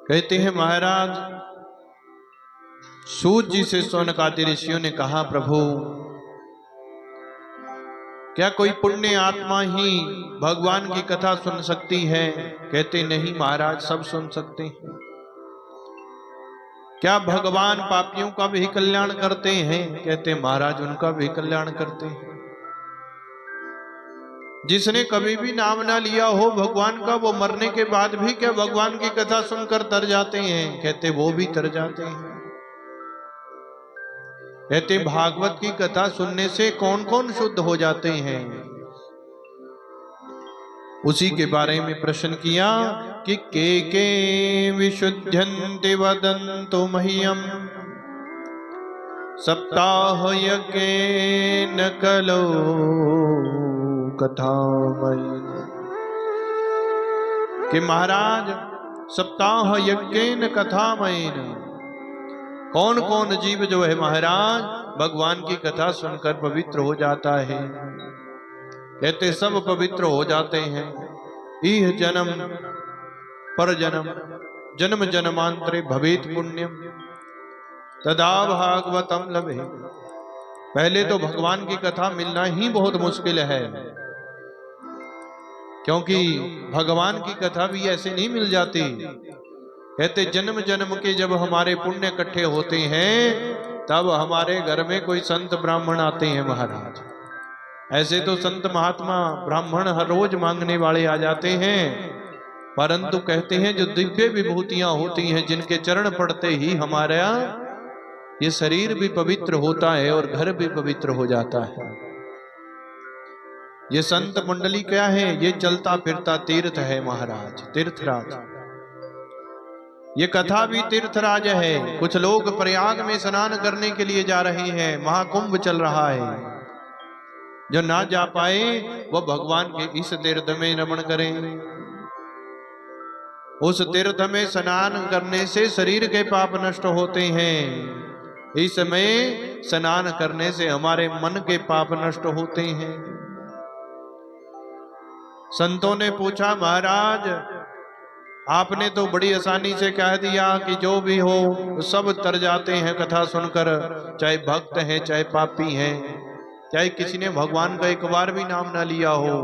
कहते हैं महाराज, सूत जी से शौनकादि ऋषियों ने कहा, प्रभु क्या कोई पुण्य आत्मा ही भगवान की कथा सुन सकती है? कहते नहीं महाराज, सब सुन सकते हैं। क्या भगवान पापियों का भी कल्याण करते हैं? कहते महाराज उनका भी कल्याण करते हैं। जिसने कभी भी नाम ना लिया हो भगवान का, वो मरने के बाद भी क्या भगवान की कथा सुनकर तर जाते हैं? कहते वो भी तर जाते हैं। कहते भागवत की कथा सुनने से कौन कौन शुद्ध हो जाते हैं? उसी के बारे में प्रश्न किया कि के विशुद्धन्ति वदन्तु मह्यम् सप्ताह यज्ञेन कलो कथामयीन। कि महाराज सप्ताह यज्ञेन कथामयीन, कौन कौन जीव जो है महाराज भगवान की कथा सुनकर पवित्र हो जाता है? कहते सब पवित्र हो जाते हैं। इह जन्म पर जन्म जन्म जन्मांतरे भवेत पुण्यम तदा भागवतम लभे। पहले तो भगवान की कथा मिलना ही बहुत मुश्किल है, क्योंकि भगवान की कथा भी ऐसे नहीं मिल जाती। कहते जन्म जन्म के जब हमारे पुण्य इकट्ठे होते हैं तब हमारे घर में कोई संत ब्राह्मण आते हैं महाराज। ऐसे तो संत महात्मा ब्राह्मण हर रोज मांगने वाले आ जाते हैं, परंतु कहते हैं जो दिव्य विभूतियां होती हैं, जिनके चरण पड़ते ही हमारा ये शरीर भी पवित्र होता है और घर भी पवित्र हो जाता है। ये संत मंडली क्या है? ये चलता फिरता तीर्थ है महाराज, तीर्थराज। ये कथा भी तीर्थराज है। कुछ लोग प्रयाग में स्नान करने के लिए जा रहे हैं, महाकुंभ चल रहा है। जो ना जा पाए वो भगवान के इस तीर्थ में रमण करें। उस तीर्थ में स्नान करने से शरीर के पाप नष्ट होते हैं। इसमें स्नान करने से हमारे मन के पाप नष्ट होते हैं। संतों ने पूछा, महाराज आपने तो बड़ी आसानी से कह दिया कि जो भी हो सब तर जाते हैं कथा सुनकर, चाहे भक्त हैं चाहे पापी हैं, चाहे किसी ने भगवान का एक बार भी नाम ना लिया हो।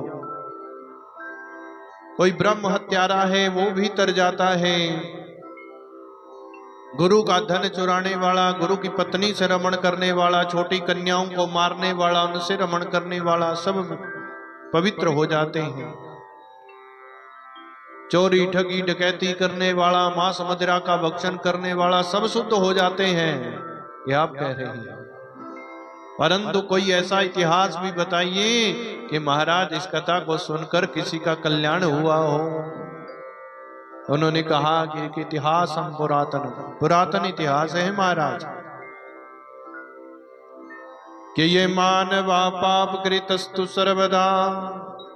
कोई ब्रह्म हत्यारा है वो भी तर जाता है। गुरु का धन चुराने वाला, गुरु की पत्नी से रमण करने वाला, छोटी कन्याओं को मारने वाला, उनसे रमण करने वाला, सब पवित्र हो जाते हैं। चोरी ठगी डकैती करने वाला, मांस मदिरा का भक्षण करने वाला, सब शुद्ध हो जाते हैं। ये आप कह रहे हैं, परंतु कोई ऐसा इतिहास भी बताइए कि महाराज इस कथा को सुनकर किसी का कल्याण हुआ हो। उन्होंने कहा कि इतिहास हम पुरातन इतिहास है महाराज, कि ये मानवा पाप कृतस्तु सर्वदा।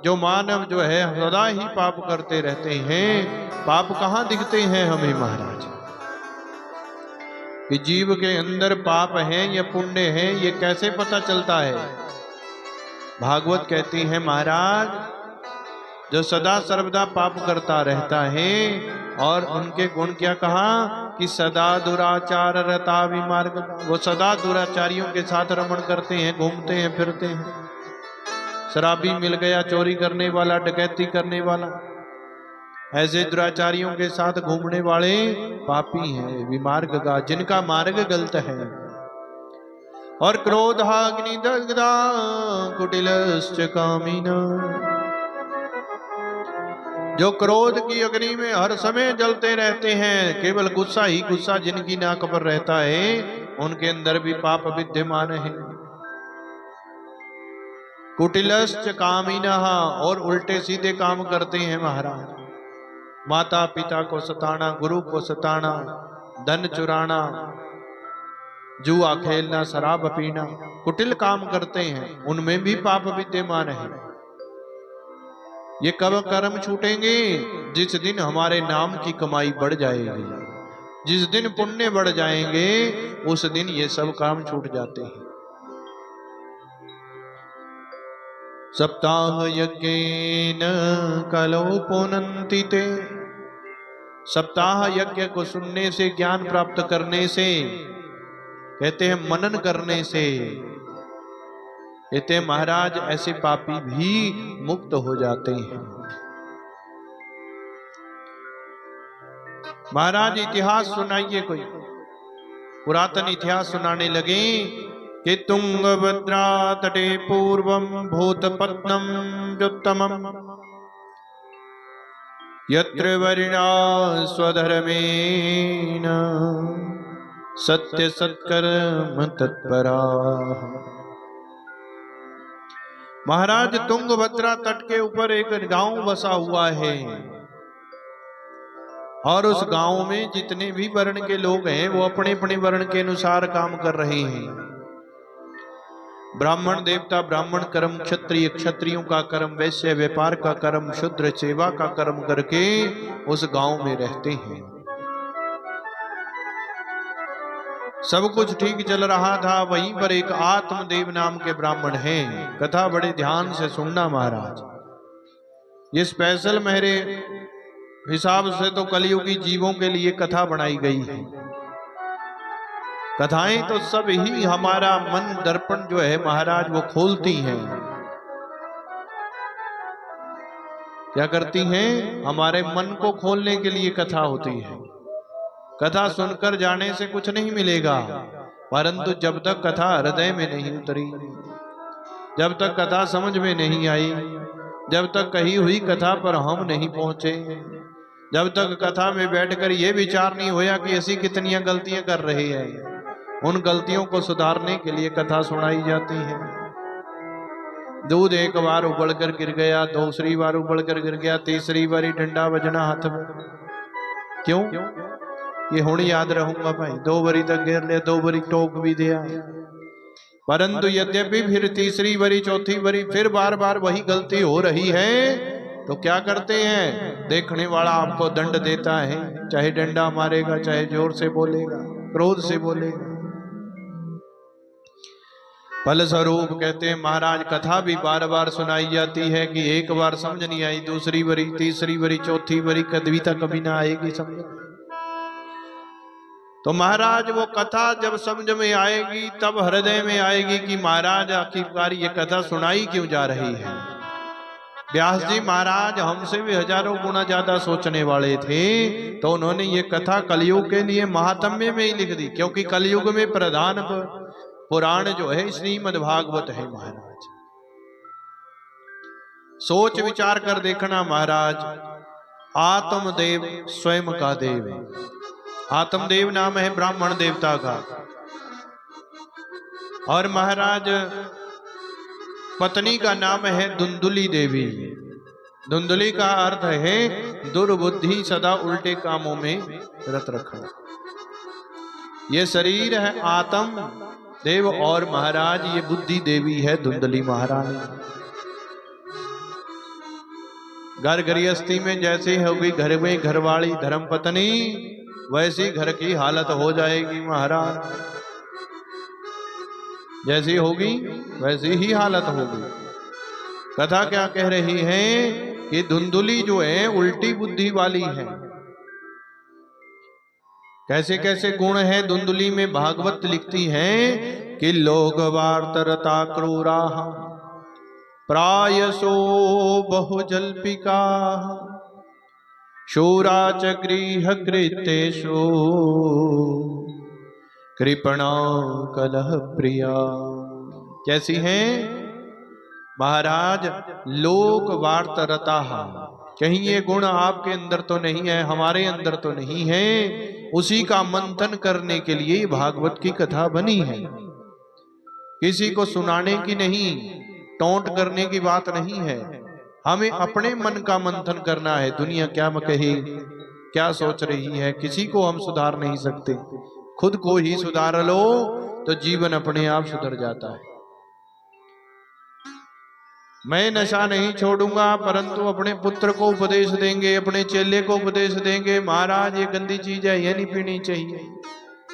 जो मानव जो है सदा ही पाप करते रहते हैं। पाप कहाँ दिखते हैं हमें महाराज? कि जीव के अंदर पाप है या पुण्य है ये कैसे पता चलता है? भागवत कहती है महाराज, जो सदा सर्वदा पाप करता रहता है, और उनके गुण क्या कहा कि सदा दुराचार रता विमार्ग। वो सदा दुराचारियों के साथ रमण करते हैं, घूमते हैं फिरते हैं। शराबी मिल गया, चोरी करने वाला, डकैती करने वाला, ऐसे दुराचारियों के साथ घूमने वाले पापी हैं, विमार्ग का, जिनका मार्ग गलत है। और क्रोधाग्नि दग्धा कुटिलश्च कामिना, जो क्रोध की अग्नि में हर समय जलते रहते हैं, केवल गुस्सा ही गुस्सा जिनकी नाक पर रहता है, उनके अंदर भी पाप विद्यमान है। कुटिलश्च कामिनः, और उल्टे सीधे काम करते हैं महाराज। माता पिता को सताना, गुरु को सताना, धन चुराना, जुआ खेलना, शराब पीना, कुटिल काम करते हैं, उनमें भी पाप विद्यमान है। ये कब कर्म छूटेंगे? जिस दिन हमारे नाम की कमाई बढ़ जाएगी, जिस दिन पुण्य बढ़ जाएंगे, उस दिन ये सब काम छूट जाते हैं। सप्ताह यज्ञेन कलो पुनन्ति ते। सप्ताह यज्ञ को सुनने से, ज्ञान प्राप्त करने से, कहते हैं मनन करने से, कहते हैं महाराज ऐसे पापी भी मुक्त हो जाते हैं। महाराज इतिहास सुनाइए, कोई पुरातन इतिहास सुनाने लगे कि तुंगभद्रा तटे पूर्वम भूतपत्नम व्युत्तमम यत्र वर्णा स्वधर्मेण सत्य सत्कर्म तत्परा। महाराज तुंगभद्रा तट के ऊपर एक गांव बसा हुआ है और उस गांव में जितने भी वर्ण के लोग हैं वो अपने अपने वर्ण के अनुसार काम कर रहे हैं। ब्राह्मण देवता ब्राह्मण कर्म, क्षत्रिय क्षत्रियों का कर्म, वैश्य व्यापार का कर्म, शूद्र सेवा का कर्म करके उस गांव में रहते हैं। सब कुछ ठीक चल रहा था। वहीं पर एक आत्मदेव नाम के ब्राह्मण हैं। कथा बड़े ध्यान से सुनना महाराज, ये स्पेशल मेरे हिसाब से तो कलियुगी जीवों के लिए कथा बनाई गई है। कथाएं तो सब ही हमारा मन दर्पण जो है महाराज वो खोलती हैं। क्या करती हैं? हमारे मन को खोलने के लिए कथा होती है। कथा सुनकर जाने से कुछ नहीं मिलेगा, परंतु जब तक कथा हृदय में नहीं उतरी, जब तक कथा समझ में नहीं आई, जब तक कही हुई कथा पर हम नहीं पहुंचे, जब तक कथा में बैठकर ये विचार नहीं होया कि ऐसी कितनी गलतियां कर रहे हैं, उन गलतियों को सुधारने के लिए कथा सुनाई जाती है। दूध एक बार उबलकर गिर गया, दूसरी बार उबलकर गिर गया, तीसरी बारी डंडा बजना हाथ में। क्यों? ये हुण याद रहूंगा भाई, 2 बारी तक गिर ले, 2 बारी टोक भी दिया, परंतु यद्यपि फिर तीसरी बारी चौथी बारी फिर बार बार वही गलती हो रही है, तो क्या करते हैं? देखने वाला आपको दंड देता है, चाहे डंडा मारेगा, चाहे जोर से बोलेगा, क्रोध से बोलेगा। फलस्वरूप कहते हैं महाराज कथा भी बार बार सुनाई जाती है कि एक बार समझ नहीं आई, दूसरी बारी, तीसरी बारी, चौथी बारी कभी ना आएगी समझ। तो महाराज वो कथा जब समझ में आएगी तब हृदय में आएगी कि महाराज आखिरकार ये कथा सुनाई क्यों जा रही है। व्यास जी महाराज हमसे भी हजारों गुना ज्यादा सोचने वाले थे, तो उन्होंने ये कथा कलयुग के लिए महात्म्य में ही लिख दी, क्योंकि कलयुग में प्रधान पुराण जो है श्रीमद् भागवत है महाराज। सोच विचार कर देखना महाराज, आत्मदेव स्वयं का देव है। आत्मदेव नाम है ब्राह्मण देवता का, और महाराज पत्नी का नाम है धुंधुली देवी। धुंधुली का अर्थ है दुर्बुद्धि, सदा उल्टे कामों में रत रखना। ये शरीर है आत्म देव और महाराज ये बुद्धि देवी है धुंधली महारानी। घर गृहस्थी में जैसे होगी घर में घरवाली धर्म पत्नी, वैसी घर की हालत हो जाएगी महाराज। जैसी होगी वैसी ही हालत होगी। कथा क्या कह रही है कि धुंधुली जो है उल्टी बुद्धि वाली है। कैसे कैसे गुण है धुंधुली में? भागवत लिखती है कि लोग वार्तरता क्रूरा प्रायसो बहुजल्पिका शूरा च गृह कृतेषु कृपणा कलह प्रिया। कैसी हैं महाराज? लोक वार्तरता। कहीं ये गुण आपके अंदर तो नहीं है, हमारे अंदर तो नहीं है, उसी का मंथन करने के लिए भागवत की कथा बनी है। किसी को सुनाने की नहीं, टोंट करने की बात नहीं है। हमें अपने मन का मंथन करना है। दुनिया क्या कहे, क्या सोच रही है, किसी को हम सुधार नहीं सकते। खुद को ही सुधार लो तो जीवन अपने आप सुधर जाता है। मैं नशा नहीं छोड़ूंगा, परंतु अपने पुत्र को उपदेश देंगे, अपने चेले को उपदेश देंगे, महाराज ये गंदी चीज है, ये नहीं पीनी चाहिए।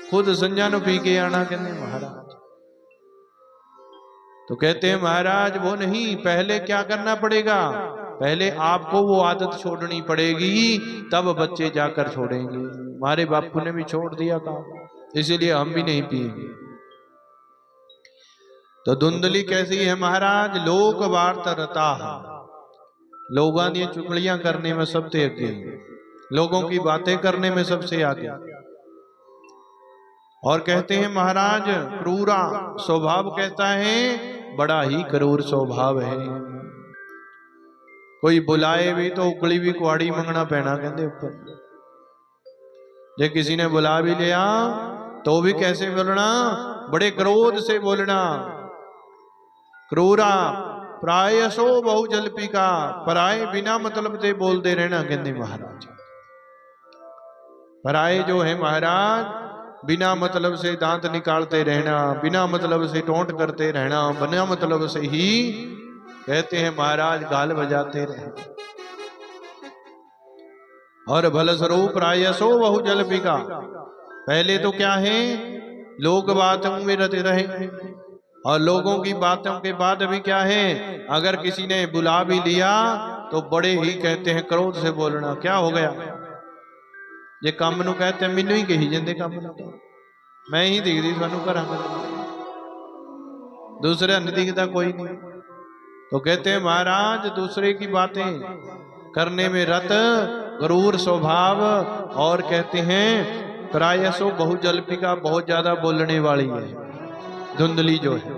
खुद संजानो पी के आना कहने महाराज। तो कहते हैं महाराज वो नहीं, पहले क्या करना पड़ेगा, पहले आपको वो आदत छोड़नी पड़ेगी, तब बच्चे जाकर छोड़ेंगे। हमारे बापू ने भी छोड़ दिया काम, इसीलिए हम भी नहीं पिएंगे। तो धुंधली कैसी है महाराज, लोक वार्ता, लोगों ने चुगलियां करने में सबसे आगे, लोगों की बातें करने में सबसे आगे। और कहते हैं महाराज क्रूरा स्वभाव कैसा है, बड़ा ही क्रूर स्वभाव है। कोई बुलाए भी तो उकड़ी भी कुआड़ी मंगना पैना कहते ऊपर। जे किसी ने बुला भी लिया तो भी कैसे बोलना, बड़े क्रोध से बोलना। क्रूरा प्रायसो बहु जल्पिका, पराए बिना मतलब से बोलते रहना कहते महाराज। पराए जो है महाराज, बिना मतलब से दांत निकालते रहना, बिना मतलब से टोंट करते रहना, बिना मतलब से ही कहते हैं महाराज गाल बजाते रहे। और भल स्वरूप रायसो बहु जल्पिका, पहले तो क्या है, लोग बातों में रहते रहे, और लोगों की बातों के बाद भी क्या है, अगर किसी ने बुला भी लिया तो बड़े ही कहते हैं क्रोध से बोलना। क्या हो गया, ये काम नू कहते हैं मैनू ही कही जाते, काम मैं ही दिखती थानू घर, दूसरे नहीं दिखता कोई नहीं। तो कहते हैं महाराज दूसरे की बातें करने में रत, गरूर स्वभाव, और कहते हैं प्रायसो बहुजल्पिका, बहुत ज्यादा बोलने वाली है धुंधली जो है।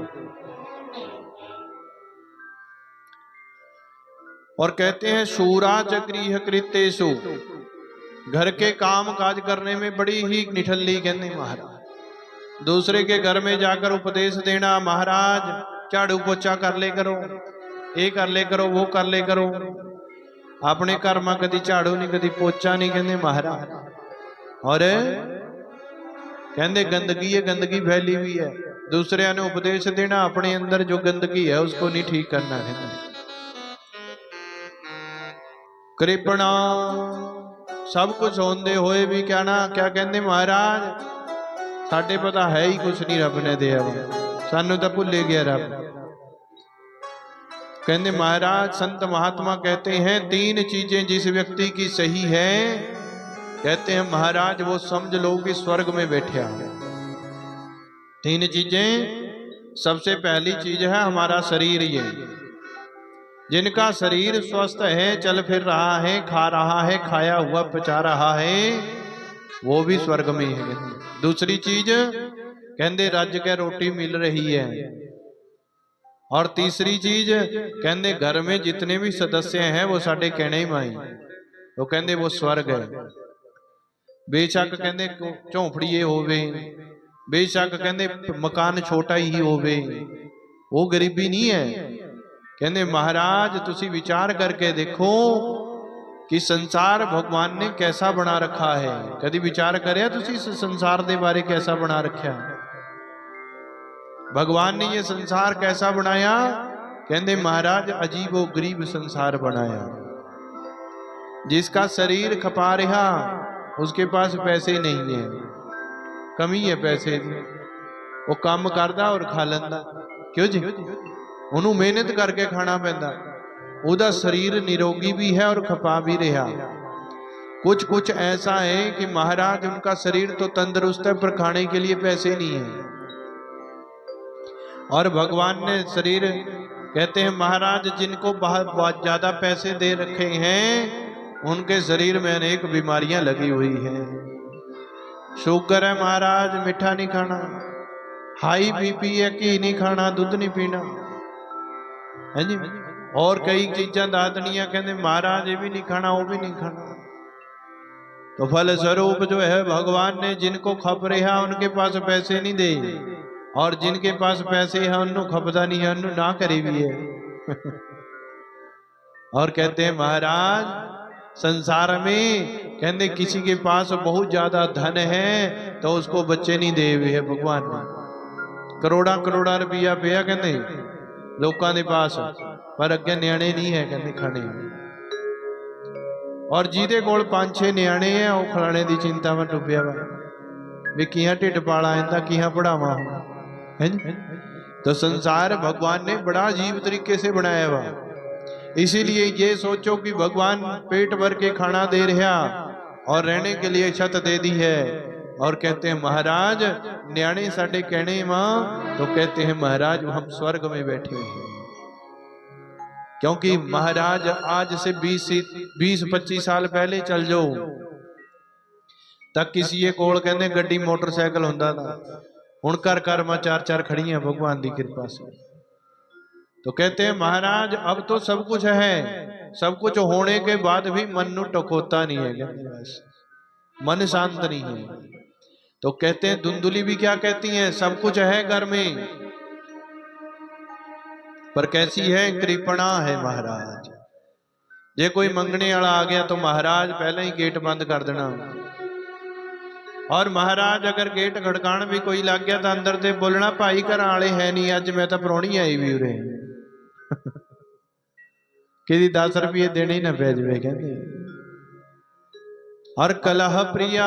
और कहते हैं शूरा चक्रीह कृत्येषु, घर के काम काज करने में बड़ी ही निठल्ली कहते महाराज। दूसरे के घर में जाकर उपदेश देना, महाराज झाड़ू पोछा कर ले करो, ये कर ले करो, वो कर ले करो। अपने घर में कदी झाड़ू नहीं, कदी पोछा नहीं कहते महाराज। और कहते गंदगी है, गंदगी फैली हुई है, दूसरे ने उपदेश देना, अपने अंदर जो गंदगी है उसको नहीं ठीक करना है। कृपणा सब कुछ होंदे होए भी क्या ना, क्या कहते महाराज, साडे पता है ही कुछ नहीं रब ने दिया, सानू तो भुले गया रब। कहते महाराज संत महात्मा कहते हैं तीन चीजें जिस व्यक्ति की सही है, कहते हैं महाराज वो समझ लो कि स्वर्ग में बैठा है। तीन चीजें, सबसे पहली चीज है हमारा शरीर, ये जिनका शरीर स्वस्थ है, चल फिर रहा है, खा रहा है, खाया हुआ पचा रहा है, वो भी स्वर्ग में है। दूसरी चीज कहते राज्य के रोटी मिल रही है। और तीसरी चीज कहते घर में जितने भी सदस्य हैं वो साडे कहने ही माई, तो कहते वो स्वर्ग है। बेशक कहते झोंपड़ी होवे, बेशक कहते मकान छोटा ही होवे, वो गरीबी नहीं है। कहते महाराज तुसी विचार करके देखो कि संसार भगवान ने कैसा बना रखा है। कभी विचार करे तुसी इस संसार के बारे कैसा बना रखा है, भगवान ने ये संसार कैसा बनाया। कहते महाराज अजीबो गरीब संसार बनाया। जिसका शरीर खपा रहा उसके पास पैसे नहीं है, कमी है पैसे की, वो काम करदा और खा लेंदा, क्यों जी, उन्होंने मेहनत करके खाना पैंदा, उदा शरीर निरोगी भी है और खपा भी रहा। कुछ कुछ ऐसा है कि महाराज उनका शरीर तो तंदुरुस्त है पर खाने के लिए पैसे नहीं है। और भगवान ने शरीर कहते हैं महाराज जिनको बहुत ज्यादा पैसे दे रखे हैं उनके शरीर में अनेक बीमारियां लगी हुई हैं। शुगर है महाराज, मीठा नहीं खाना, हाई बीपी है, घी नहीं खाना, दूध नहीं पीना है जी, और कई चीजा दादनिया कहते महाराज ये भी नहीं खाना, वो भी नहीं खाना। तो फल स्वरूप जो है भगवान ने जिनको खप रहा उनके पास पैसे नहीं दे, और जिनके पास पैसे है उन्होंने खपदा नहीं है, उन्होंने ना करी भी है। और कहते हैं महाराज संसार में कहते किसी के पास बहुत ज्यादा धन है तो उसको बच्चे नहीं दे हुए है भगवान ने। करोड़ा करोड़ा रुपया पिया कहते लोगों के पास, पर अगे न्याणे नहीं है कहते खाने। और जिदे कोल 5-6 न्याणे है वो खिलाने की चिंता में डुबिया वा भी किया ढिड पाला इंदा किया पढ़ावा है। तो संसार भगवान ने बड़ा अजीब तरीके से बनाया हुआ। इसीलिए ये सोचो कि भगवान पेट भर के खाना दे रहा और रहने के लिए छत दे दी है, और कहते हैं महाराज न्याणे साडे कहने मां, तो कहते हैं महाराज हम स्वर्ग में बैठे हैं। क्योंकि महाराज आज से 20-25 साल पहले चल जाओ तक किसी कोल कहते गड्डी मोटरसाइकिल हुंदा था, हुण घर घर में 4-4 खड़ी हैं भगवान की कृपा से। तो कहते हैं महाराज अब तो सब कुछ है, सब कुछ होने के बाद भी मन नु टकोता नहीं है, बस मन शांत नहीं है। तो कहते हैं धुंधुली भी क्या कहती हैं, सब कुछ है घर में पर कैसी है, कृपणा है महाराज। जे कोई मंगने वाला आ गया तो महाराज पहले ही गेट बंद कर देना, और महाराज अगर गेट खड़काण भी कोई लग गया तो अंदर से बोलना भाई घर वाले है नहीं, अज मैं तो परौणी आई भी उरे कि 10 रुपये देने ही ना पै जाए कहते। और कलह प्रिया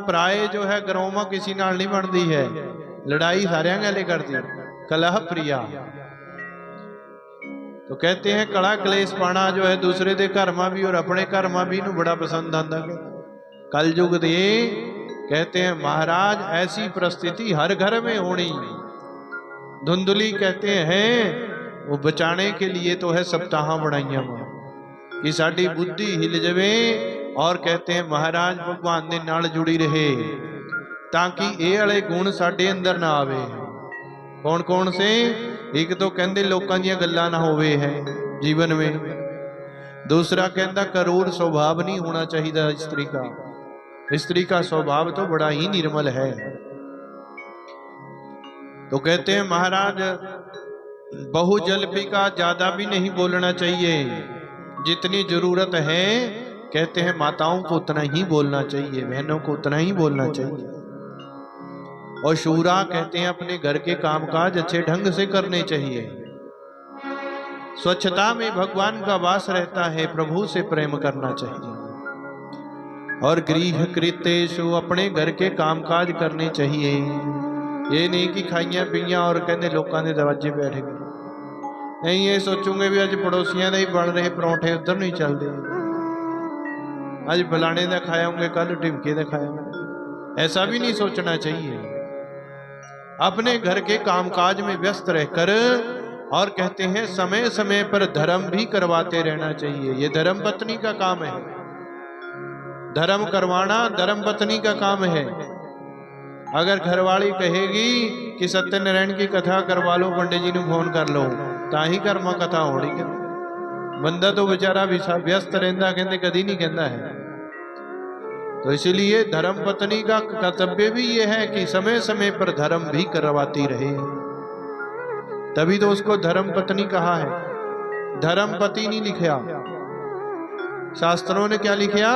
प्राय जो है घरों में किसी नाल नहीं बनती है, लड़ाई सारे गले करती, कलह प्रिया। तो कहते हैं कड़ा क्लेश पाना जो है दूसरे के घर में भी और अपने घर में भी बड़ा पसंद आता। कल युग दे कहते हैं महाराज ऐसी परिस्थिति हर घर में होनी। धुंधली कहते हैं वो बचाने के लिए तो है सप्ताह बनाइया कि साड़ी बुद्धि हिल जावे, और कहते हैं महाराज भगवान दे नाल जुड़ी रहे ताकि ये वाले गुण साडे अंदर ना आवे। कौन कौन से? एक तो कहते लोकां दी गल्लां ना होवे है जीवन में, दूसरा कहता करूर स्वभाव नहीं होना चाहिए स्त्री का, स्त्री का स्वभाव तो बड़ा ही निर्मल है। तो कहते हैं महाराज बहु जल पी का ज्यादा भी नहीं बोलना चाहिए, जितनी जरूरत है कहते हैं माताओं को उतना ही बोलना चाहिए, बहनों को उतना ही बोलना चाहिए। और शूरा कहते हैं अपने घर के कामकाज अच्छे ढंग से करने चाहिए। स्वच्छता में भगवान का वास रहता है, प्रभु से प्रेम करना चाहिए। और गृह कृतेषु अपने घर के कामकाज करने चाहिए, ये नहीं कि खाइया पीया और कहते लोगों के दरवाजे बैठ गए। नहीं ये सोचूंगे भी अज पड़ोसियों के ही बन रहे परौंठे उधर नहीं चलते, अज फलाने का खायाऊंगे कल टिमके का खायाऊंगे, ऐसा भी नहीं सोचना चाहिए। अपने घर के कामकाज में व्यस्त रहकर, और कहते हैं समय समय पर धर्म भी करवाते रहना चाहिए, ये धर्म पत्नी का काम है। धर्म करवाना धर्म पत्नी का काम है। अगर घरवाली कहेगी कि सत्यनारायण की कथा करवा लो, पंडित जी ने फोन कर लो, ताही घर में कथा हो रही है। बंदा तो बेचारा व्यस्त रहता, कहते कदी नहीं कहता है। तो इसलिए धर्म पत्नी का कर्तव्य भी ये है कि समय समय पर धर्म भी करवाती रहे, तभी तो उसको धर्म पत्नी कहा है। धर्म पति नहीं लिखा, शास्त्रों ने क्या लिखा?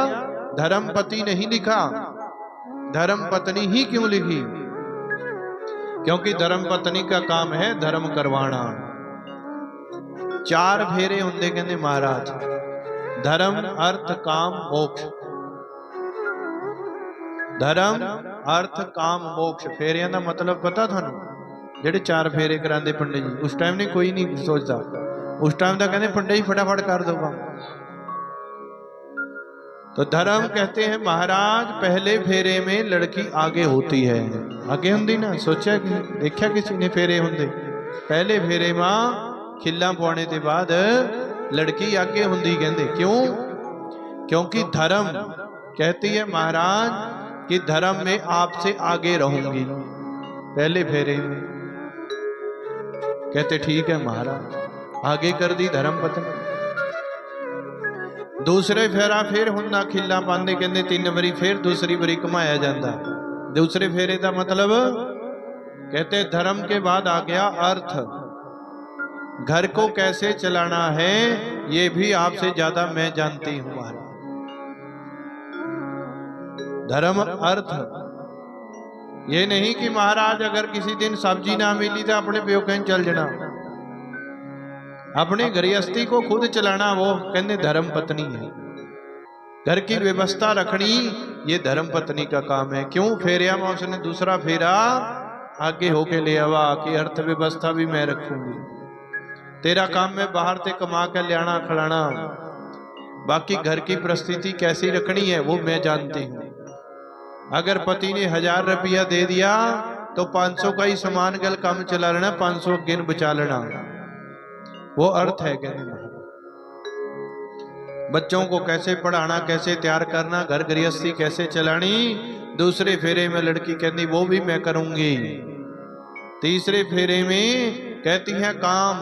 धर्म पति नहीं लिखा, धर्म पत्नी ही क्यों लिखी? क्योंकि धर्म पत्नी का काम है धर्म करवाना। 4 फेरे होंगे कहते महाराज, धर्म अर्थ काम मोक्ष। धर्म अर्थ काम मोक्ष फेरिया का मतलब पता थानू? जेडे 4 फेरे कराते पंडित जी, उस टाइम नहीं कोई नहीं सोचता, उस टाइम तो कहते पंडित जी फटाफट कर दो काम। तो धर्म कहते हैं महाराज पहले फेरे में लड़की आगे होती है, आगे होंगी ना, सोचा कि देखा किसी ने फेरे होंगे? पहले फेरे में खिल्ला पवाने के बाद लड़की आगे होंगी, कहते क्यों? क्योंकि धर्म कहती है महाराज कि धर्म में आपसे आगे रहूंगी पहले फेरे में। कहते ठीक है महाराज, आगे कर दी धर्म पत्नी। दूसरे फेरा फिर हुंदा खिल्ला पांदे, कहते 3 बारी फिर दूसरी बारी घुमाया जाता। दूसरे फेरे का मतलब कहते धर्म के बाद आ गया अर्थ, घर को कैसे चलाना है ये भी आपसे ज्यादा मैं जानती हूं महाराज। धर्म अर्थ ये नहीं कि महाराज अगर किसी दिन सब्जी ना मिली तो अपने प्यो कहीं चल जाना, अपने गृहस्थी को खुद चलाना वो कहते धर्म पत्नी है। घर की व्यवस्था रखनी ये धर्म पत्नी का काम है। क्यों? फेरिया में उसने दूसरा फेरा आगे होके ले आवा कि अर्थव्यवस्था भी मैं रखूंगी। तेरा काम मैं बाहर से कमा कर लियाना खिलाना, बाकी घर की परिस्थिति कैसी रखनी है वो मैं जानती हूँ। अगर पति ने 1000 रुपया दे दिया तो 500 का ही सामान गल काम चला लेना, 500 गिन बचा लेना, वो अर्थ है। कहने बच्चों को कैसे पढ़ाना, कैसे तैयार करना, घर गृहस्थी कैसे चलानी। दूसरे फेरे में लड़की कहती वो भी मैं करूंगी। तीसरे फेरे में कहती है काम।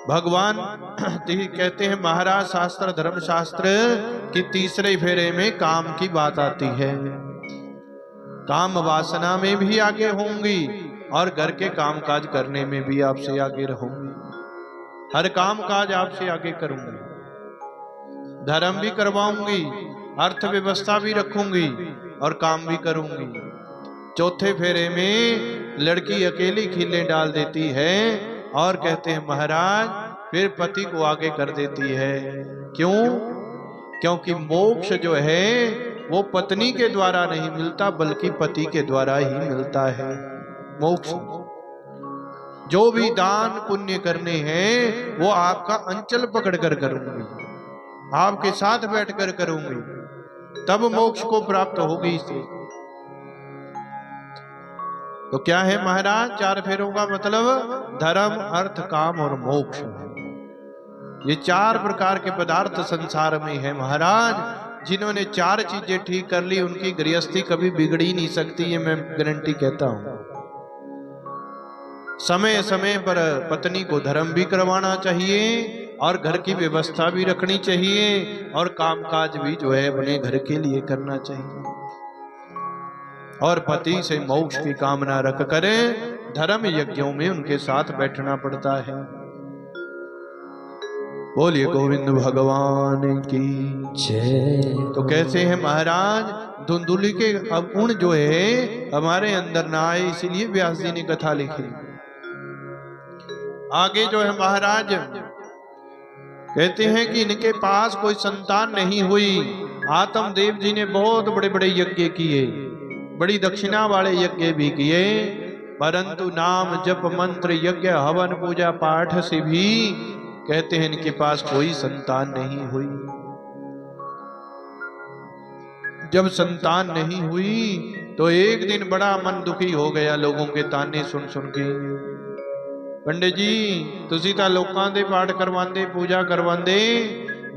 भगवान कहते हैं महाराज शास्त्र धर्म शास्त्र कि तीसरे फेरे में काम की बात आती है। काम वासना में भी आगे होंगी और घर के काम काज करने में भी आपसे आगे रहूंगी। हर काम काज आपसे आगे करूंगी, धर्म भी करवाऊंगी, अर्थव्यवस्था भी रखूंगी और काम भी करूंगी। चौथे फेरे में लड़की अकेली खीले डाल देती है और कहते हैं महाराज फिर पति को आगे कर देती है। क्यों? क्योंकि मोक्ष जो है वो पत्नी के द्वारा नहीं मिलता बल्कि पति के द्वारा ही मिलता है। मोक्ष जो भी दान पुण्य करने हैं वो आपका अंचल पकड़ कर करूंगी, आपके साथ बैठकर करूंगी, तब मोक्ष को प्राप्त होगी इसे। तो क्या है महाराज? 4 फेरों का मतलब धर्म अर्थ काम और मोक्ष। ये 4 प्रकार के पदार्थ संसार में है महाराज। जिन्होंने 4 चीजें ठीक कर ली उनकी गृहस्थी कभी बिगड़ ही नहीं सकती, ये मैं गारंटी कहता हूं। समय समय पर पत्नी को धर्म भी करवाना चाहिए और घर की व्यवस्था भी रखनी चाहिए और कामकाज भी जो है अपने घर के लिए करना चाहिए। और पति से मोक्ष की कामना रख कर धर्म यज्ञों में उनके साथ बैठना पड़ता है। बोलिए गोविंद भगवान की जय। तो कैसे है महाराज? धुंधुली के गुण जो है हमारे अंदर ना आए, इसीलिए व्यास जी ने कथा लिखी। आगे जो है महाराज कहते हैं कि इनके पास कोई संतान नहीं हुई। आत्मदेव जी ने बहुत बड़े बड़े यज्ञ किए, बड़ी दक्षिणा वाले यज्ञ भी किए, परंतु नाम जप मंत्र यज्ञ हवन पूजा पाठ से भी कहते हैं इनके पास कोई संतान नहीं हुई। जब संतान नहीं हुई तो एक दिन बड़ा मन दुखी हो गया लोगों के ताने सुन सुन के। पंडित जी तुसी तां लोकां दे पाठ करवांदे, पूजा करवांदे,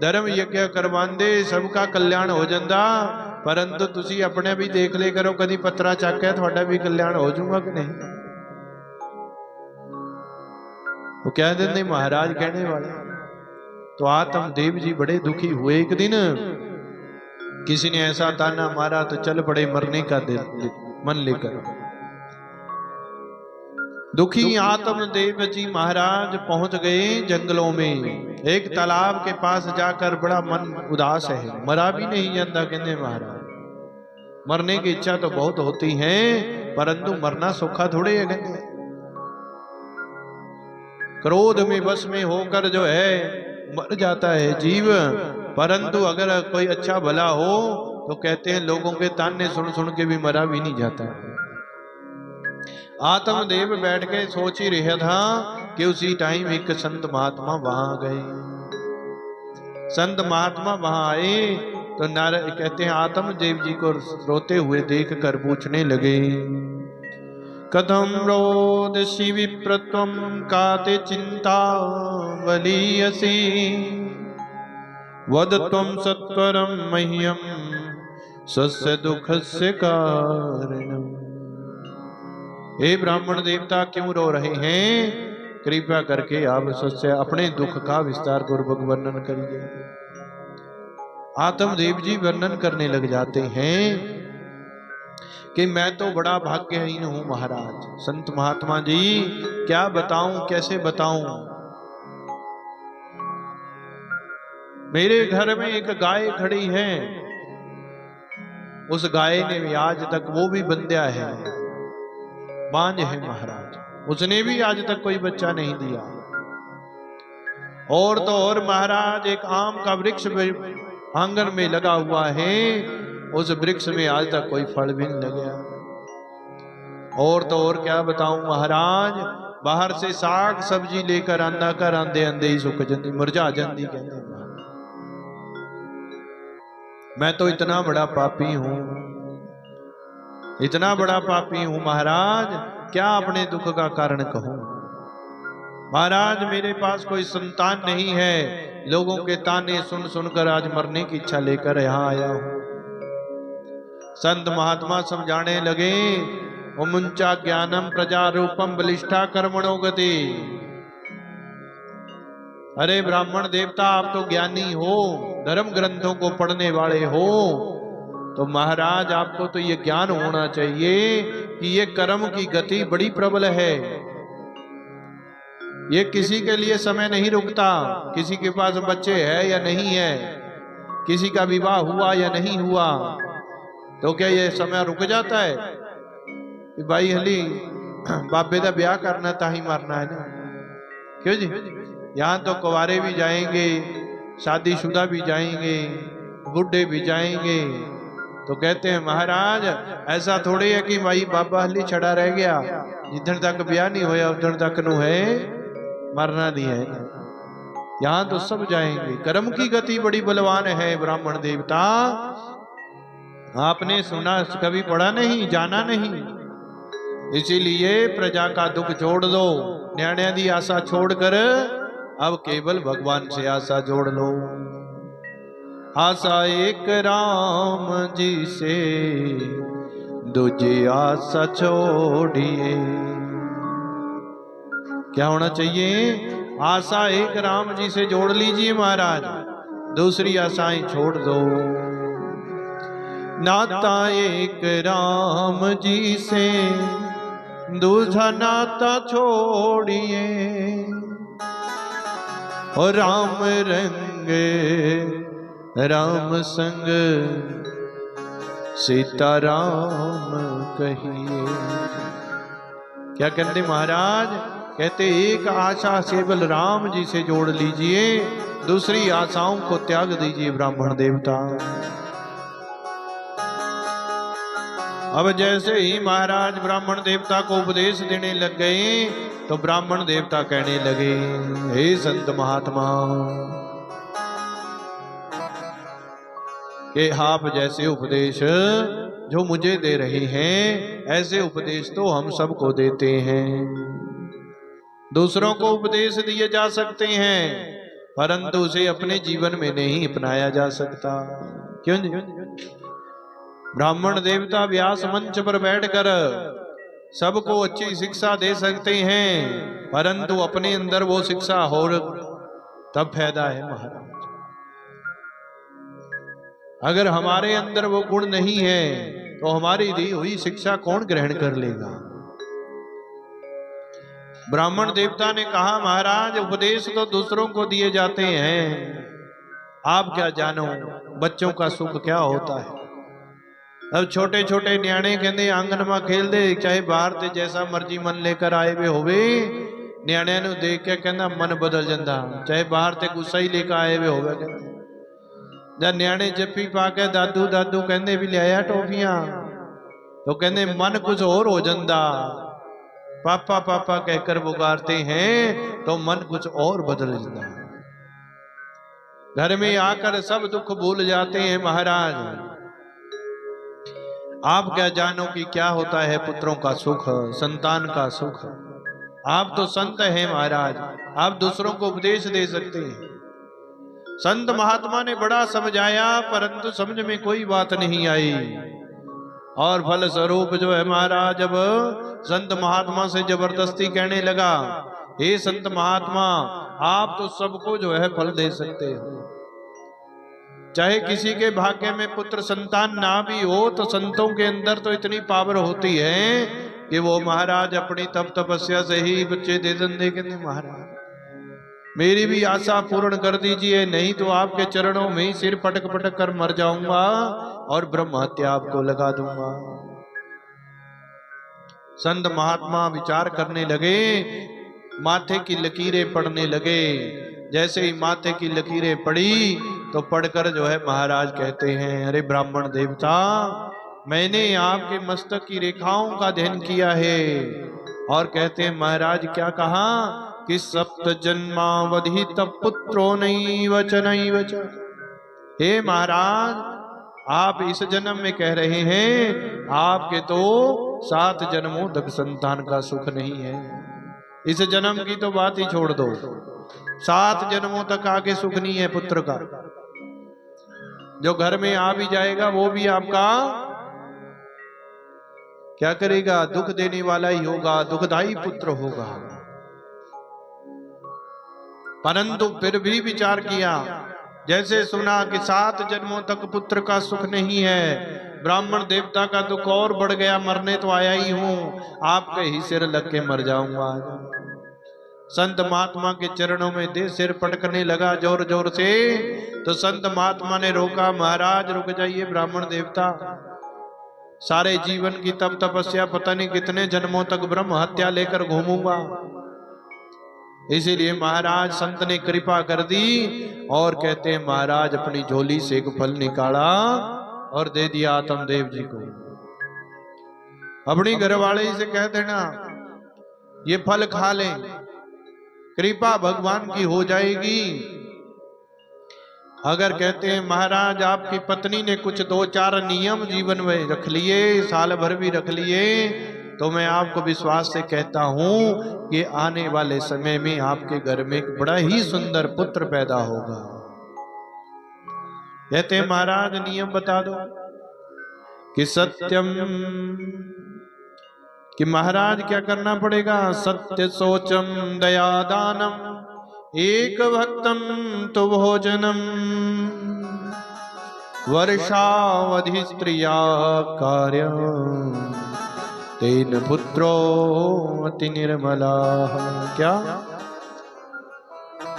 धर्म यज्ञ करवांदे, सबका कल्याण हो जांदा, परंतु तुसी अपने भी देख ले करो, कदी पत्रा चक है थोड़ा भी कल्याण हो जाऊंगा कि नहीं। वो कह देंगे महाराज कहने वाले। तो आत्मदेव जी बड़े दुखी हुए। एक दिन किसी ने ऐसा ताना मारा तो चल पड़े मरने का मन लेकर। दुखी आत्मदेव जी महाराज पहुंच गए जंगलों में। एक तालाब के पास जाकर बड़ा मन उदास है, मरा भी नहीं जाता। कहते महाराज मरने की इच्छा तो बहुत होती है परंतु मरना सौखा थोड़े है। कहते क्रोध में बस में होकर जो है मर जाता है जीव, परंतु अगर कोई अच्छा भला हो तो कहते हैं लोगों के ताने सुन सुन के भी मरा भी नहीं जाता। आत्मदेव बैठ के सोच ही रहा था कि उसी टाइम एक संत महात्मा वहां गए। संत महात्मा वहां आए तो नारद कहते हैं आत्मदेव जी को रोते हुए देखकर पूछने लगे, कथम रोदसी विप्रत्वं काते चिंता बलीयसी वद त्वं सत्वरं मह्यं स्वस्य दुखस्य कारणम्। हे ब्राह्मण देवता क्यों रो रहे हैं? कृपया करके आप सच्चे अपने दुख का विस्तार पूर्वक वर्णन करिए। आत्मदेव जी वर्णन करने लग जाते हैं कि मैं तो बड़ा भाग्यहीन हूं महाराज। संत महात्मा जी क्या बताऊं, कैसे बताऊं। मेरे घर में एक गाय खड़ी है, उस गाय ने आज तक, वो भी बंध्या है, बांझ है महाराज, उसने भी आज तक कोई बच्चा नहीं दिया। और तो और महाराज एक आम का वृक्ष आंगन में लगा हुआ है, उस वृक्ष में आज तक कोई फल भी नहीं लगा। और तो और क्या बताऊं महाराज, बाहर से साग सब्जी लेकर आंदा कर आंदे आंदे ही सुक जाती, मुरझा जाती। कहते मैं तो इतना बड़ा पापी हूं, इतना बड़ा पापी हूं महाराज, क्या अपने दुख का कारण कहूं। महाराज मेरे पास कोई संतान नहीं है, लोगों के ताने सुन सुनकर आज मरने की इच्छा लेकर यहां आया हूं। संत महात्मा समझाने लगे, मुंचा ज्ञानम प्रजा रूपम बलिष्ठा कर्मणो गति। अरे ब्राह्मण देवता, आप तो ज्ञानी हो, धर्म ग्रंथों को पढ़ने वाले हो, तो महाराज आपको तो ये ज्ञान होना चाहिए कि ये कर्म की गति बड़ी प्रबल है। ये किसी के लिए समय नहीं रुकता, किसी के पास बच्चे है या नहीं है, किसी का विवाह हुआ या नहीं हुआ, तो क्या ये समय रुक जाता है कि भाई हली बाबे का ब्याह करना था ही मरना है ना। क्यों जी, यहाँ तो कुंवारे भी जाएंगे, शादीशुदा भी जाएंगे, बुढ़े भी जाएंगे। तो कहते हैं महाराज ऐसा थोड़ी है कि भाई बाबा हली छड़ा रह गया, जिधर तक ब्याह नहीं होया उधर तक नु है मरना नहीं है। यहाँ तो सब जाएंगे। कर्म की गति बड़ी बलवान है ब्राह्मण देवता। आपने सुना कभी पढ़ा नहीं, जाना नहीं, इसीलिए प्रजा का दुख छोड़ दो, न्याणिया दी आशा छोड़कर अब केवल भगवान से आशा जोड़ लो। आशा एक राम जी से, दूजी आशा छोड़िए। क्या होना चाहिए? आशा एक राम जी से जोड़ लीजिए महाराज, दूसरी आशाएं छोड़ दो। नाता एक राम जी से, दूसरा नाता छोड़िए। और राम रंग राम संग, सीता राम कहिए। क्या कहते महाराज? कहते एक आशा केवल राम जी से जोड़ लीजिए, दूसरी आशाओं को त्याग दीजिए ब्राह्मण देवता। अब जैसे ही महाराज ब्राह्मण देवता को उपदेश देने लग गए, तो ब्राह्मण देवता कहने लगे, हे संत महात्मा, कि आप जैसे उपदेश जो मुझे दे रहे हैं, ऐसे उपदेश तो हम सबको देते हैं। दूसरों को उपदेश दिए जा सकते हैं, परंतु उसे अपने जीवन में नहीं अपनाया जा सकता। क्यों नहीं? ब्राह्मण देवता व्यास मंच पर बैठकर सबको अच्छी शिक्षा दे सकते हैं, परंतु अपने अंदर वो शिक्षा हो तब फायदा है महाराज। अगर हमारे अंदर वो गुण नहीं है तो हमारी दी हुई शिक्षा कौन ग्रहण कर लेगा? ब्राह्मण देवता ने कहा, महाराज उपदेश तो दूसरों को दिए जाते हैं, आप क्या जानो बच्चों का सुख क्या होता है। अब छोटे छोटे न्याणे कहते आंगन में खेल दे, चाहे बाहर ते जैसा मर्जी मन लेकर आए वे होवे, न्याणिया नूं देख के कहना मन बदल जाता, चाहे बाहर ते गुस्सा ही लेकर आए वे होवे। जब न्याणे जप्पी पा के दादू दादू कहते भी लिया टॉफियां, तो कहते मन कुछ और हो जाता, पापा पापा कहकर पुकारते हैं तो मन कुछ और बदल जाता है। घर में आकर सब दुख भूल जाते हैं महाराज। आप क्या जानो कि क्या होता है पुत्रों का सुख, संतान का सुख। आप तो संत हैं महाराज, आप दूसरों को उपदेश दे सकते हैं। संत महात्मा ने बड़ा समझाया, परंतु समझ में कोई बात नहीं आई, और फल स्वरूप जो है महाराज, अब संत महात्मा से जबरदस्ती कहने लगा, हे संत महात्मा, आप तो सबको जो है फल दे सकते हो, चाहे किसी के भाग्य में पुत्र संतान ना भी हो, तो संतों के अंदर तो इतनी पावर होती है कि वो महाराज अपनी तप तपस्या से ही बच्चे दे देंगे। कहते महाराज मेरी भी आशा पूर्ण कर दीजिए, नहीं तो आपके चरणों में ही सिर पटक पटक कर मर जाऊंगा और ब्रह्म हत्या आपको लगा दूंगा। संत महात्मा विचार करने लगे, माथे की लकीरें पड़ने लगे। जैसे ही माथे की लकीरें पड़ी तो पढ़कर जो है महाराज कहते हैं, अरे ब्राह्मण देवता, मैंने आपके मस्तक की रेखाओं का अध्ययन किया है। और कहते हैं महाराज क्या कहा कि सप्त जन्मावधि तप पुत्रो नहीं वचन वच। हे महाराज, आप इस जन्म में कह रहे हैं आपके तो 7 जन्मों तक संतान का सुख नहीं है। इस जन्म की तो बात ही छोड़ दो, 7 जन्मों तक आगे सुख नहीं है पुत्र का। जो घर में आ भी जाएगा वो भी आपका क्या करेगा, दुख देने वाला ही होगा, दुखदाई पुत्र होगा। परंतु फिर भी विचार किया, जैसे सुना कि 7 जन्मों तक पुत्र का सुख नहीं है, ब्राह्मण देवता का दुख और बढ़ गया, मरने तो आया ही हूं, आपके ही सिर लग के मर जाऊंगा। संत महात्मा के चरणों में दे सिर पटकने लगा जोर जोर से। तो संत महात्मा ने रोका, महाराज रुक जाइए ब्राह्मण देवता, सारे जीवन की तप तपस्या पता नहीं कितने जन्मों तक ब्रह्म हत्या लेकर घूमूंगा। इसीलिए महाराज संत ने कृपा कर दी और कहते हैं महाराज अपनी झोली से एक फल निकाला और दे दिया आत्मदेव जी को। अपनी घरवाले से कह देना ये फल खा लें, कृपा भगवान की हो जाएगी। अगर कहते हैं महाराज आपकी पत्नी ने कुछ 2-4 नियम जीवन में रख लिए, साल भर भी रख लिए, तो मैं आपको विश्वास से कहता हूं कि आने वाले समय में आपके घर में एक बड़ा ही सुंदर पुत्र पैदा होगा। कहते हैं महाराज नियम बता दो कि सत्यम, कि महाराज क्या करना पड़ेगा, सत्य सोचम दया दानम एक भक्तम तो भोजनम वर्षावधि स्त्रिया कार्य तेन पुत्रो अति निर्मला। क्या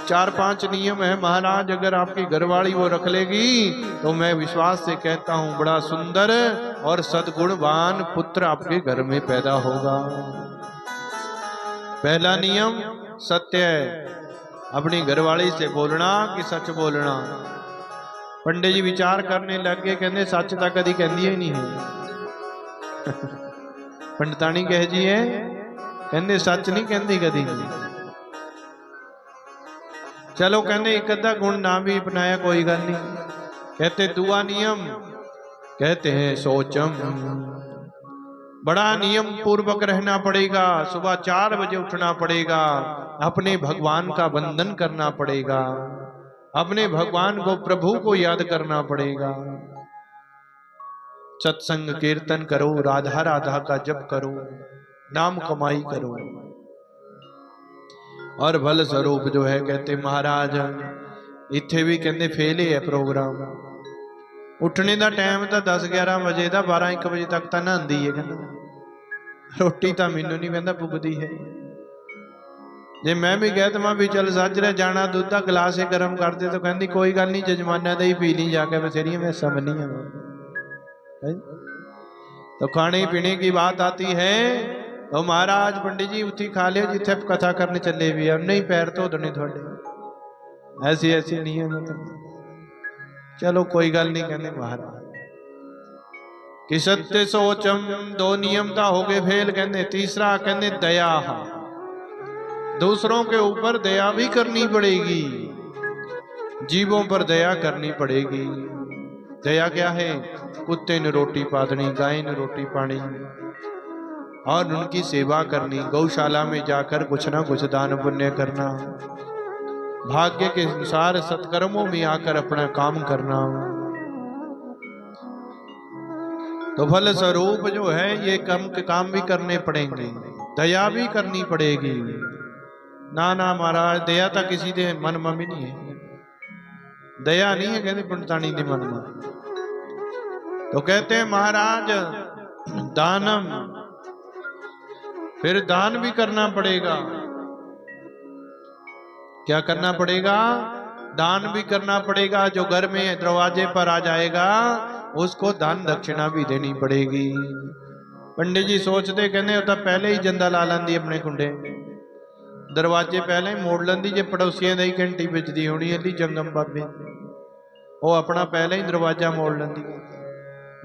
4-5 नियम है महाराज, अगर आपकी घरवाली वो रख लेगी तो मैं विश्वास से कहता हूं बड़ा सुंदर और सद्गुणवान पुत्र आपके घर में पैदा होगा। पहला नियम सत्य है, अपनी घरवाली से बोलना कि सच बोलना। पंडित जी विचार करने लग गए, कहते सच तो कदी कहती ही नहीं है। पंडितानी कह जी है, कहते सच नहीं कहती कदी नहीं। चलो कहते एक अद्धा गुण ना भी अपनाया कोई गल नहीं। कहते दुआ नियम, कहते हैं सोचम, बड़ा नियम पूर्वक रहना पड़ेगा, सुबह 4 बजे उठना पड़ेगा, अपने भगवान का वंदन करना पड़ेगा, अपने भगवान को प्रभु को याद करना पड़ेगा, सत्संग कीर्तन करो, राधा राधा का जप करो, नाम कमाई करो। और फल स्वरूप जो है कहते महाराज इत्थे भी कहते फेल ही है प्रोग्राम। उठने का टाइम तो 10-11 बजे का, 12-1 बजे तक तो नहांदी है, कहना रोटी तो मैनू नहीं कहता पुगती है। जे मैं भी कह दमा भी चल साजरे जाना दूध का गिलास ही गर्म कर दे, तो कहती कोई गल नहीं जजमाना ही पी ली जाके, बथेरिया मैं समझ है। तो खाने पीने की बात आती है तो महाराज पंडित जी उठी खा लियो जिथे कथा करने चले भी है, नहीं पैर धो देने थोड़े, ऐसी ऐसी नियम। चलो कोई गल नहीं कहने महाराज कि सत्य सोचम, 2 नियम का हो गए फेल। कहते तीसरा कहते दया, दूसरों के ऊपर दया भी करनी पड़ेगी, जीवों पर दया करनी पड़ेगी। दया क्या है, कुत्ते ने रोटी पादनी, गाय ने रोटी पानी और उनकी सेवा करनी, गौशाला में जाकर कुछ ना कुछ दान पुण्य करना, भाग्य के अनुसार सत्कर्मों में आकर अपना काम करना। तो फल स्वरूप जो है ये काम भी करने पड़ेंगे, दया भी करनी पड़ेगी। ना ना महाराज दया तो किसी के मन में भी नहीं है, दया नहीं है कहते पंडितानी के मन में। तो कहते हैं महाराज दानम, फिर दान भी करना पड़ेगा। क्या करना पड़ेगा, दान भी करना पड़ेगा। जो घर में दरवाजे पर आ जाएगा उसको दान दक्षिणा भी देनी पड़ेगी। पंडित जी सोचते कहने तो पहले ही जंदा ला लेंदी अपने कुंडे, दरवाजे पहले ही मोड़ लेंदी, जे पड़ोसियों की घंटी बजदी होनी है जंगम बाबे, वो अपना पहले ही दरवाजा मोड़ लेंदी।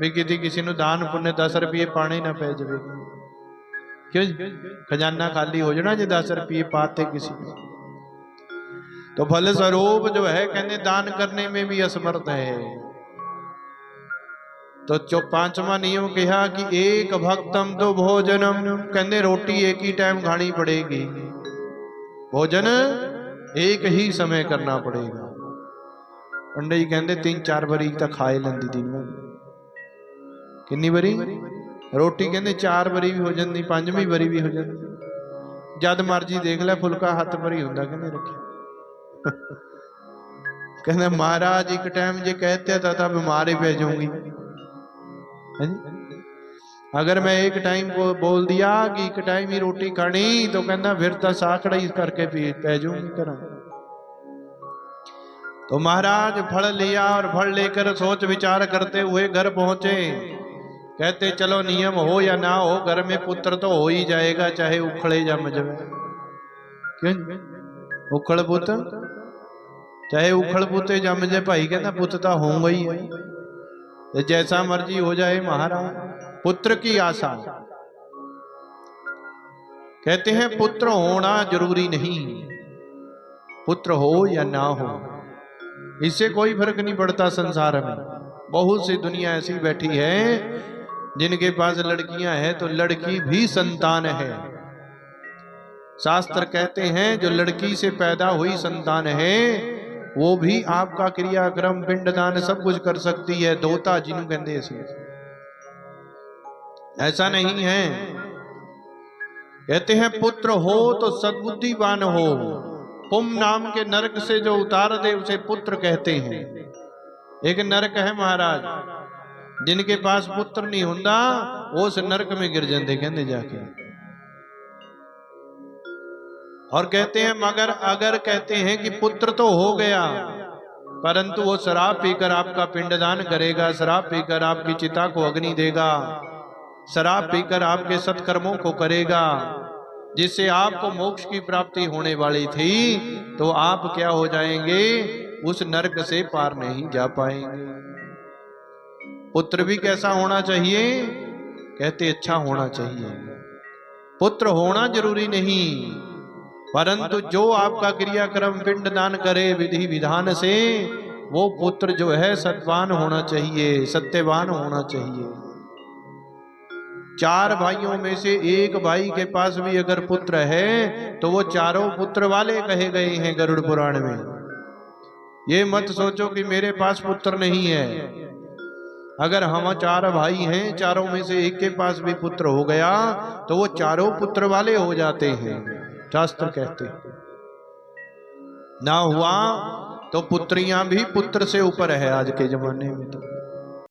भी किसी ਨੂੰ ਦਾਨ ਪੁੰਨ 10 ਰੁਪਏ ਪਾਣੇ ਨਾ ਪੈ ਜਾਵੇ क्यों खजाना खाली हो जाना जो 10 रुपये पाते किसी को तो फल स्वरूप जो है कहने दान करने में भी असमर्थ है तो जो पांचवा नियम कहा कि एक भक्तम तो भोजनम कहने रोटी एक ही टाइम खानी पड़ेगी भोजन एक ही समय करना पड़ेगा पंडित जी कहते 3-4 बारी तक खाए लेंदी दिन में कितनी बारी रोटी कहते 4 बारी भी हो जाती 5वीं बारी भी हो जाती जद मर्जी देख ले फुलका हथ पर ही होंगे कहने रखे कहते महाराज एक टाइम जे कहते था बीमार ही पै जाऊंगी अगर मैं एक टाइम को बोल दिया कि एक टाइम ही रोटी खानी तो कहना फिर तो साकड़ा ही करके पै जाऊंगी करा तो महाराज फल लिया और फल लेकर सोच विचार करते हुए घर पहुंचे कहते चलो नियम हो या ना हो घर में पुत्र तो हो ही जाएगा चाहे उखड़े जम जाए क्यों उखड़ पुत चाहे उखड़ पुते जम जाए भाई कहना पुत तो होगा ही है जैसा मर्जी हो जाए महाराज पुत्र की आशा कहते हैं पुत्र होना जरूरी नहीं पुत्र हो या ना हो इससे कोई फर्क नहीं पड़ता संसार में बहुत सी दुनिया ऐसी बैठी है जिनके पास लड़कियां हैं तो लड़की भी संतान है शास्त्र कहते हैं जो लड़की से पैदा हुई संतान है वो भी आपका क्रियाक्रम पिंडदान सब कुछ कर सकती है दोता जिन्हों कहते ऐसा नहीं है कहते हैं पुत्र हो तो सद्बुद्धिवान हो पुम नाम के नरक से जो उतार दे उसे पुत्र कहते हैं एक नरक है महाराज जिनके पास पुत्र नहीं होता वो उस नरक में गिर जाते कहते जाके और कहते हैं मगर अगर कहते हैं कि पुत्र तो हो गया परंतु वो शराब पीकर आपका पिंडदान करेगा शराब पीकर आपकी चिता को अग्नि देगा शराब पीकर आपके सत्कर्मों को करेगा जिससे आपको मोक्ष की प्राप्ति होने वाली थी तो आप क्या हो जाएंगे उस नरक से पार नहीं जा पाएंगे पुत्र भी कैसा होना चाहिए कहते अच्छा होना चाहिए पुत्र होना जरूरी नहीं परंतु जो आपका क्रियाक्रम पिंडदान करे विधि विधान से वो पुत्र जो है सत्वान होना चाहिए सत्यवान होना चाहिए 4 भाइयों में से एक भाई के पास भी अगर पुत्र है तो वो चारों पुत्र वाले कहे गए हैं गरुड़ पुराण में ये मत सोचो कि मेरे पास पुत्र नहीं है अगर हम 4 भाई हैं चारों में से एक के पास भी पुत्र हो गया तो वो चारों पुत्र वाले हो जाते हैं शास्त्र कहते हैं ना हुआ तो पुत्रियां भी पुत्र से ऊपर है आज के जमाने में तो